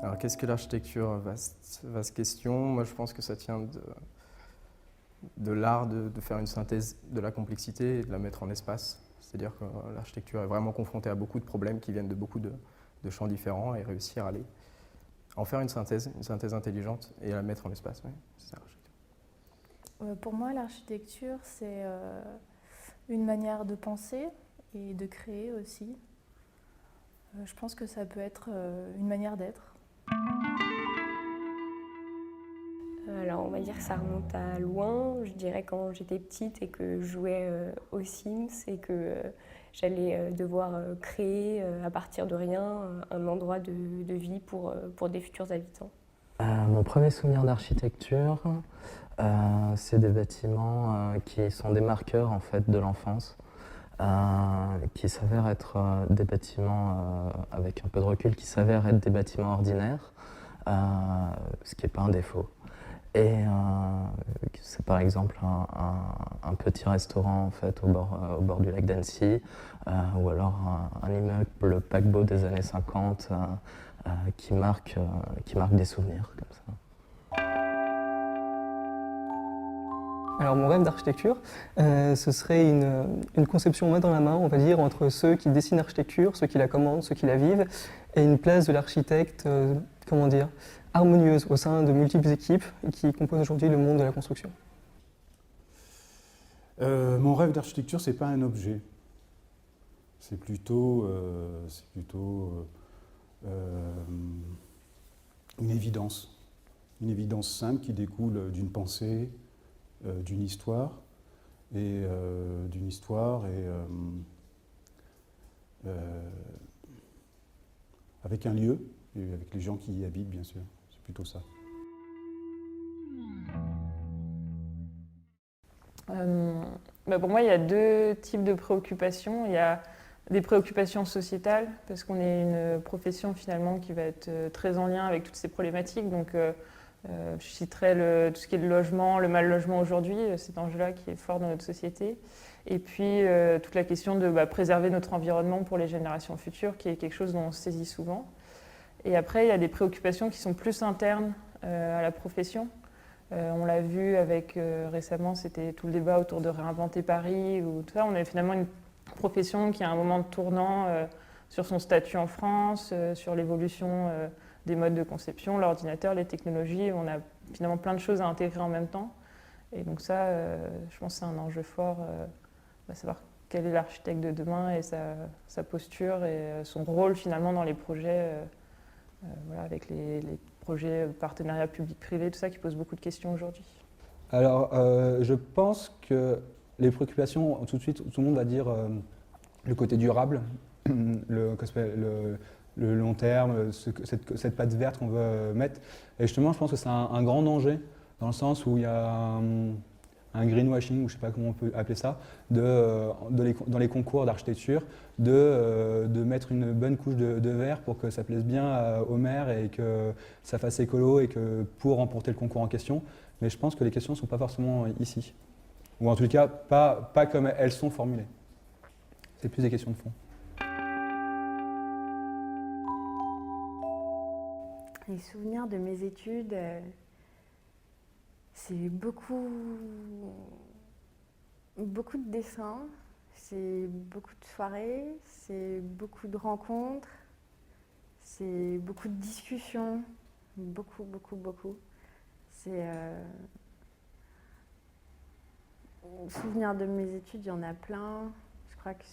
Alors qu'est-ce que l'architecture? Vaste question. Moi je pense que ça tient de l'art de faire une synthèse de la complexité et de la mettre en espace. C'est-à-dire que l'architecture est vraiment confrontée à beaucoup de problèmes qui viennent de beaucoup de champs différents et réussir à en faire une synthèse intelligente et à la mettre en espace. Oui, c'est ça l'architecture. Pour moi, l'architecture, c'est une manière de penser et de créer aussi. Je pense que ça peut être une manière d'être. Alors on va dire que ça remonte à loin, je dirais quand j'étais petite et que je jouais aux Sims et que j'allais devoir créer à partir de rien un endroit de vie pour des futurs habitants. Mon premier souvenir d'architecture, c'est des bâtiments qui sont des marqueurs en fait, de l'enfance, qui s'avèrent être des bâtiments, avec un peu de recul, qui s'avèrent être des bâtiments ordinaires, ce qui n'est pas un défaut. Et c'est par exemple un petit restaurant en fait, au bord du lac d'Annecy, ou alors un immeuble paquebot des années 50 qui marque des souvenirs comme ça. Alors mon rêve d'architecture, ce serait une conception main dans la main, on va dire, entre ceux qui dessinent l'architecture, ceux qui la commandent, ceux qui la vivent, et une place de l'architecte, comment dire, harmonieuse au sein de multiples équipes qui composent aujourd'hui le monde de la construction. Mon rêve d'architecture, c'est pas un objet. C'est plutôt une évidence simple qui découle d'une pensée, d'une histoire avec un lieu et avec les gens qui y habitent, bien sûr. C'est plutôt ça. Pour moi, il y a deux types de préoccupations. Il y a des préoccupations sociétales, parce qu'on est une profession finalement qui va être très en lien avec toutes ces problématiques. Donc, je citerai tout ce qui est le logement, le mal logement aujourd'hui, cet enjeu-là qui est fort dans notre société. Et puis, toute la question de préserver notre environnement pour les générations futures, qui est quelque chose dont on se saisit souvent. Et après, il y a des préoccupations qui sont plus internes à la profession. On l'a vu avec récemment, c'était tout le débat autour de réinventer Paris ou tout ça. On a finalement une profession qui a un moment de tournant sur son statut en France, sur l'évolution des modes de conception, l'ordinateur, les technologies. On a finalement plein de choses à intégrer en même temps. Et donc ça, je pense que c'est un enjeu fort, savoir quel est l'architecte de demain et sa posture et son rôle finalement dans les projets, avec les projets partenariat public-privé, tout ça qui pose beaucoup de questions aujourd'hui. Alors, je pense que les préoccupations, tout de suite, tout le monde va dire le côté durable, le long terme, cette patte verte qu'on veut mettre. Et justement, je pense que c'est un grand danger, dans le sens où il y a un greenwashing, ou je ne sais pas comment on peut appeler ça, dans les concours d'architecture, de mettre une bonne couche de vert pour que ça plaise bien aux maires et que ça fasse écolo et que pour remporter le concours en question. Mais je pense que les questions ne sont pas forcément ici. Ou en tout cas, pas comme elles sont formulées. C'est plus des questions de fond. Les souvenirs de mes études, c'est beaucoup de dessins, c'est beaucoup de soirées, c'est beaucoup de rencontres, c'est beaucoup de discussions, beaucoup. C'est souvenirs de mes études, il y en a plein. Je crois que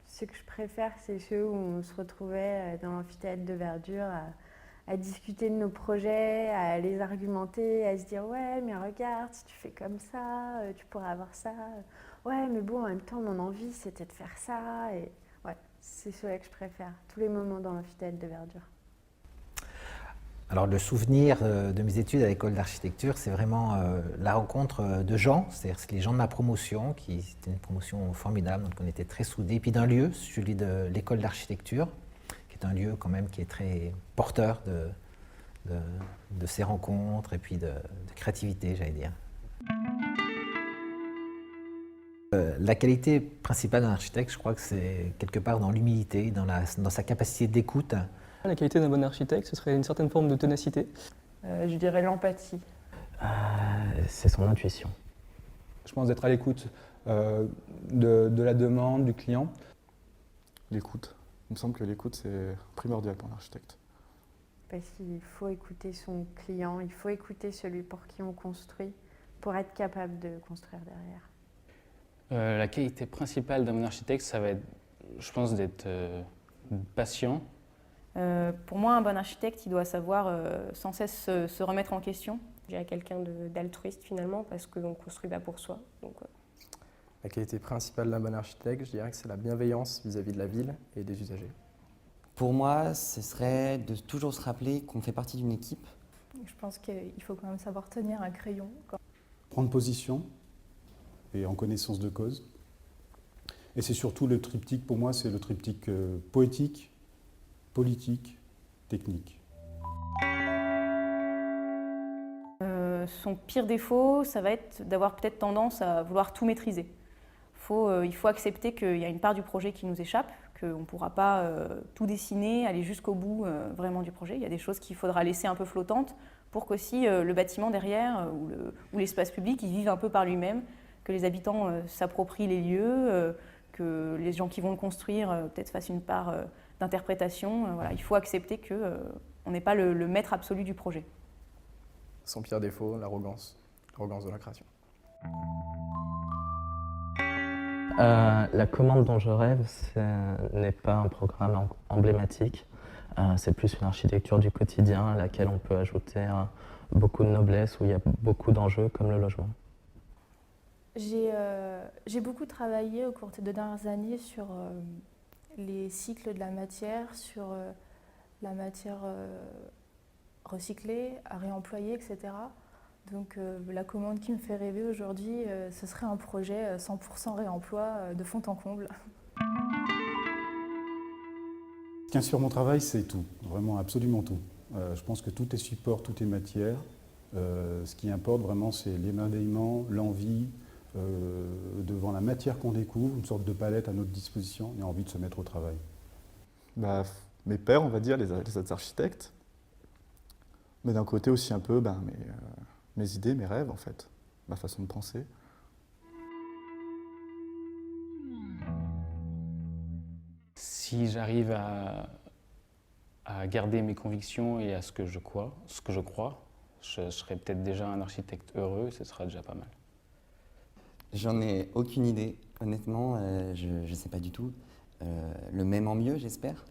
ceux que je préfère, c'est ceux où on se retrouvait dans l'amphithéâtre de Verdure à discuter de nos projets, à les argumenter, à se dire « ouais, mais regarde, si tu fais comme ça, tu pourrais avoir ça. Ouais, mais bon, en même temps, mon envie, c'était de faire ça. » Et ouais, c'est ceux-là que je préfère, tous les moments dans l'amphithéâtre de Verdure. Alors le souvenir de mes études à l'école d'architecture, c'est vraiment la rencontre de gens, c'est-à-dire les gens de ma promotion, c'était une promotion formidable, donc on était très soudés, et puis d'un lieu, celui de l'école d'architecture, qui est un lieu quand même qui est très porteur de ces rencontres et puis de créativité, j'allais dire. La qualité principale d'un architecte, je crois que c'est quelque part dans l'humilité, dans sa capacité d'écoute, La qualité d'un bon architecte, ce serait une certaine forme de ténacité. Je dirais l'empathie. C'est son intuition. Je pense d'être à l'écoute de la demande du client. L'écoute. Il me semble que l'écoute, c'est primordial pour l'architecte. Parce qu'il faut écouter son client, il faut écouter celui pour qui on construit, pour être capable de construire derrière. La qualité principale d'un bon architecte, ça va être, je pense, d'être patient. Pour moi, un bon architecte, il doit savoir sans cesse se remettre en question. Je dirais quelqu'un d'altruiste finalement, parce qu'on ne construit pas pour soi. Donc, La qualité principale d'un bon architecte, je dirais que c'est la bienveillance vis-à-vis de la ville et des usagers. Pour moi, ce serait de toujours se rappeler qu'on fait partie d'une équipe. Je pense qu'il faut quand même savoir tenir un crayon. Prendre position et en connaissance de cause. Et c'est surtout le triptyque, pour moi, c'est le triptyque poétique, politique, technique. Son pire défaut, ça va être d'avoir peut-être tendance à vouloir tout maîtriser. Il faut accepter qu'il y a une part du projet qui nous échappe, qu'on ne pourra pas tout dessiner, aller jusqu'au bout vraiment du projet. Il y a des choses qu'il faudra laisser un peu flottantes pour qu'aussi le bâtiment derrière ou l'espace public, il vive un peu par lui-même, que les habitants s'approprient les lieux, que les gens qui vont le construire peut-être fassent une part d'interprétation. Voilà. Il faut accepter qu'on n'est pas le maître absolu du projet. Son pire défaut, l'arrogance de la création. La commande dont je rêve, ce n'est pas un programme emblématique, c'est plus une architecture du quotidien à laquelle on peut ajouter beaucoup de noblesse, où il y a beaucoup d'enjeux comme le logement. J'ai beaucoup travaillé au cours des 2 dernières années sur les cycles de la matière, sur la matière recyclée, à réemployer, etc. Donc la commande qui me fait rêver aujourd'hui, ce serait un projet 100% réemploi de fond en comble. Ce qui inspire mon travail, c'est tout, vraiment absolument tout. Je pense que tout est support, tout est matière. Ce qui importe vraiment, c'est l'émerveillement, l'envie, devant la matière qu'on découvre, une sorte de palette à notre disposition et envie de se mettre au travail. Mes pairs, on va dire, les autres architectes, mais d'un côté aussi un peu mes idées, mes rêves en fait, ma façon de penser. Si j'arrive à garder mes convictions et à ce que je crois, je serai peut-être déjà un architecte heureux et ce sera déjà pas mal. J'en ai aucune idée, honnêtement, je ne sais pas du tout. Le même en mieux, j'espère.